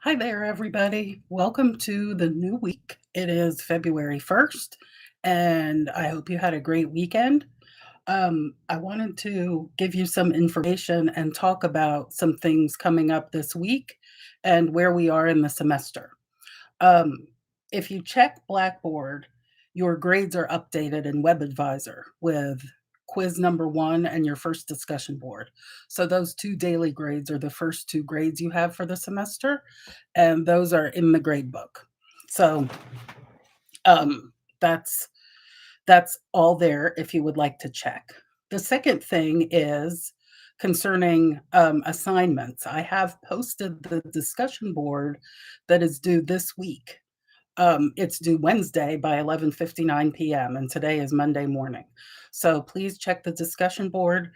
Hi there, everybody. Welcome to the new week. It is February 1st, and I hope you had a great weekend. I wanted to give you some information and talk about some things coming up this week and where we are in the semester. Um, if you check Blackboard, your grades are updated in WebAdvisor with quiz number one and your first discussion board. So those two daily grades are the first two grades you have for the semester, and those are in the grade book. So um, that's that's all there if you would like to check. The second thing is concerning assignments. I have posted the discussion board that is due this week. It's due Wednesday by 11:59 p.m., and today is Monday morning. So please check the discussion board,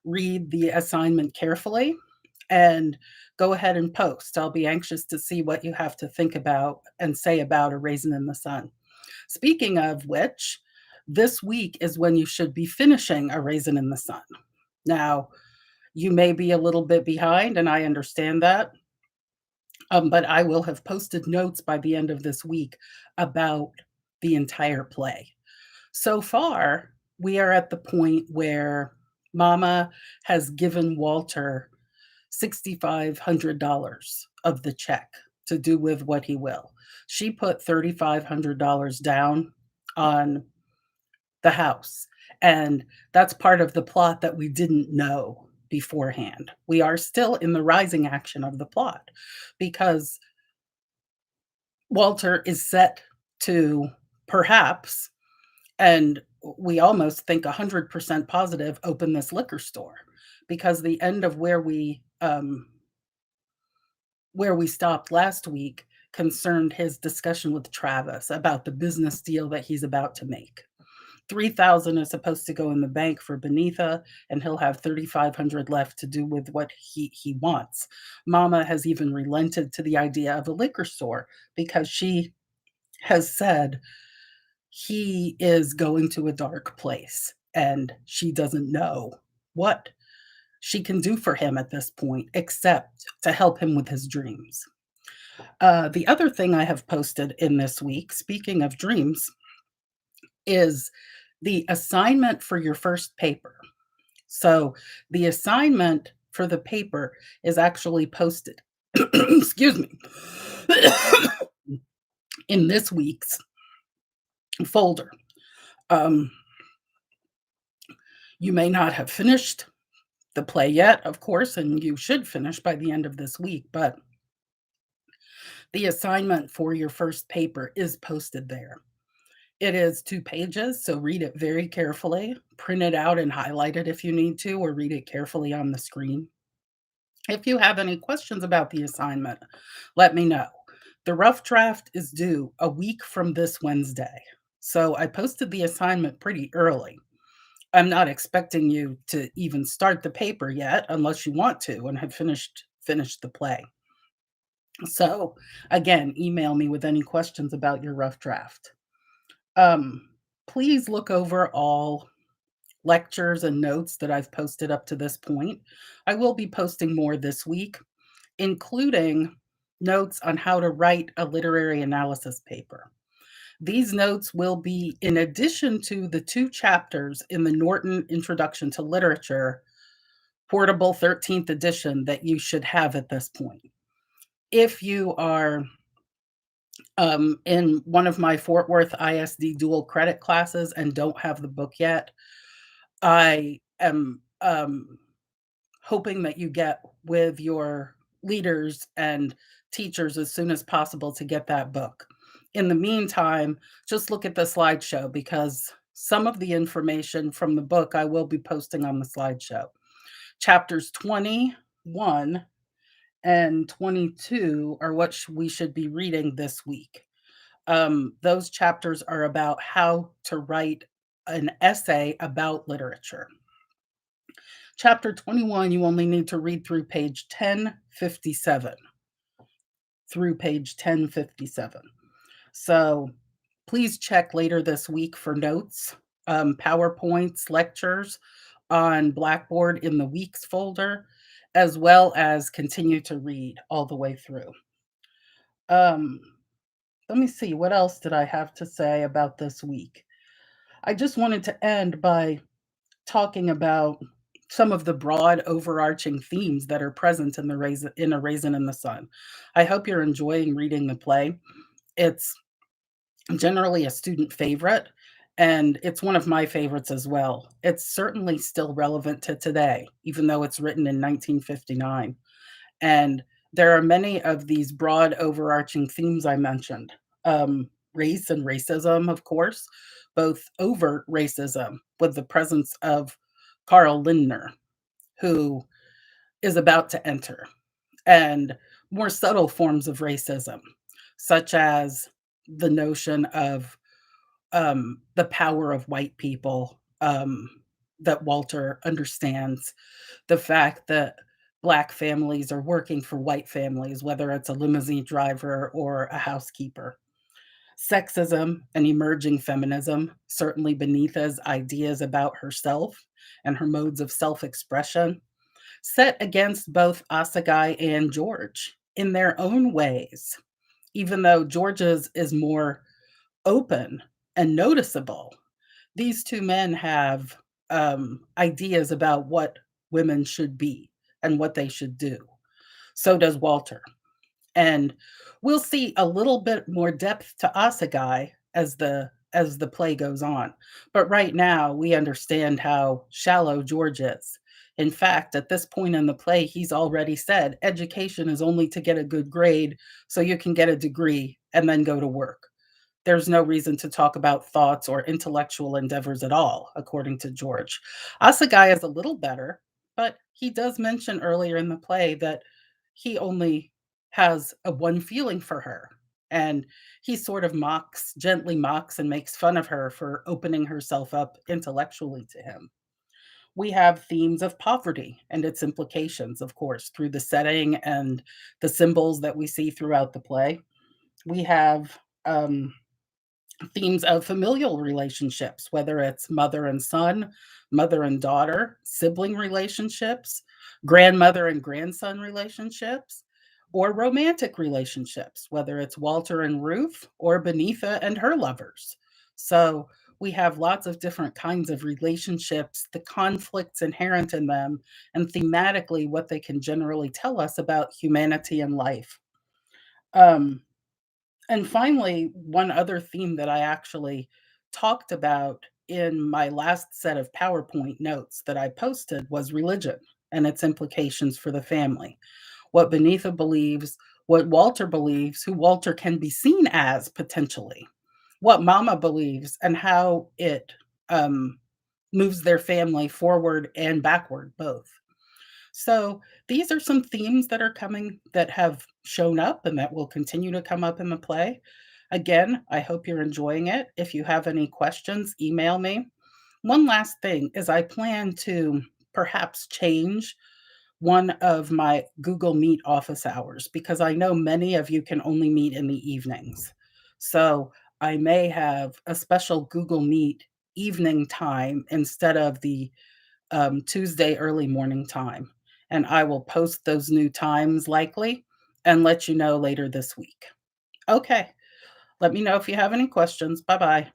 read the assignment carefully, and go ahead and post. I'll be anxious to see what you have to think about and say about A Raisin in the Sun. Speaking of which, this week is when you should be finishing A Raisin in the Sun. Now, you may be a little bit behind, and I understand that. But I will have posted notes by the end of this week about the entire play. So far, we are at the point where Mama has given Walter $6,500 of the check to do with what he will. She put $3,500 down on the house, and that's part of the plot that we didn't know beforehand. We are still in the rising action of the plot because Walter is set to perhaps, and we almost think 100% positive, open this liquor store because the end of where we stopped last week concerned his discussion with Travis about the business deal that he's about to make. 3,000 is supposed to go in the bank for Benitha, and he'll have 3,500 left to do with what he wants. Mama has even relented to the idea of a liquor store because she has said he is going to a dark place and she doesn't know what she can do for him at this point except to help him with his dreams. The other thing I have posted in this week, speaking of dreams, is the assignment for your first paper. So the assignment for the paper is actually posted, excuse me, in this week's folder. Um, you may not have finished the play yet, of course, and you should finish by the end of this week, but the assignment for your first paper is posted there. It is 2 pages, so read it very carefully. Print it out and highlight it if you need to, or read it carefully on the screen. If you have any questions about the assignment, let me know. The rough draft is due a week from this Wednesday. So I posted the assignment pretty early. I'm not expecting you to even start the paper yet unless you want to and have finished the play. So again, email me with any questions about your rough draft. Um, Please look over all lectures and notes that I've posted up to this point. I will be posting more this week, including notes on how to write a literary analysis paper. These notes will be in addition to the 2 chapters in the Norton Introduction to Literature portable 13th edition that you should have at this point. If you are in one of my Fort Worth ISD dual credit classes and don't have the book yet, I am hoping that you get with your leaders and teachers as soon as possible to get that book. In the meantime, just look at the slideshow because some of the information from the book I will be posting on the slideshow. Chapters 21 and 22 are what we should be reading this week. Those chapters are about how to write an essay about literature. Chapter 21, you only need to read through page 1057. Through page 1057. So please check later this week for notes, PowerPoints, lectures on Blackboard in the weeks folder, as well as continue to read all the way through. Um, Let me see, what else did I have to say about this week? I just wanted to end by talking about some of the broad overarching themes that are present in A Raisin in the Sun. I hope you're enjoying reading the play. It's generally a student favorite, and it's one of my favorites as well. It's certainly still relevant to today, even though it's written in 1959. And there are many of these broad overarching themes I mentioned. Race and racism, of course, both overt racism with the presence of Carl Lindner, who is about to enter, and more subtle forms of racism, such as the notion of the power of white people, that Walter understands, the fact that Black families are working for white families, whether it's a limousine driver or a housekeeper. Sexism and emerging feminism, certainly Beneatha's ideas about herself and her modes of self expression, set against both Asagai and George in their own ways, even though George's is more open and noticeable. These two men have ideas about what women should be and what they should do. So does Walter. And we'll see a little bit more depth to Asagai as the play goes on. But right now, we understand how shallow George is. In fact, at this point in the play, he's already said education is only to get a good grade so you can get a degree and then go to work. There's no reason to talk about thoughts or intellectual endeavors at all, according to George. Asagai is a little better, but he does mention earlier in the play that he only has a one feeling for her. And he sort of gently mocks and makes fun of her for opening herself up intellectually to him. We have themes of poverty and its implications, of course, through the setting and the symbols that we see throughout the play. We have themes of familial relationships, whether it's mother and son, mother and daughter, sibling relationships, grandmother and grandson relationships, or romantic relationships, whether it's Walter and Ruth or Beneatha and her lovers. So we have lots of different kinds of relationships, the conflicts inherent in them, and thematically what they can generally tell us about humanity and life. Um, and finally, one other theme that I actually talked about in my last set of PowerPoint notes that I posted was religion and its implications for the family. What Beneatha believes, what Walter believes, who Walter can be seen as potentially, what Mama believes, and how it um, moves their family forward and backward both. So these are some themes that are coming that have shown up and that will continue to come up in the play. Again, I hope you're enjoying it. If you have any questions, email me. One last thing is I plan to perhaps change one of my Google Meet office hours because I know many of you can only meet in the evenings. So I may have a special Google Meet evening time instead of the Tuesday early morning time. And I will post those new times likely and let you know later this week. Okay. Let me know if you have any questions. Bye bye.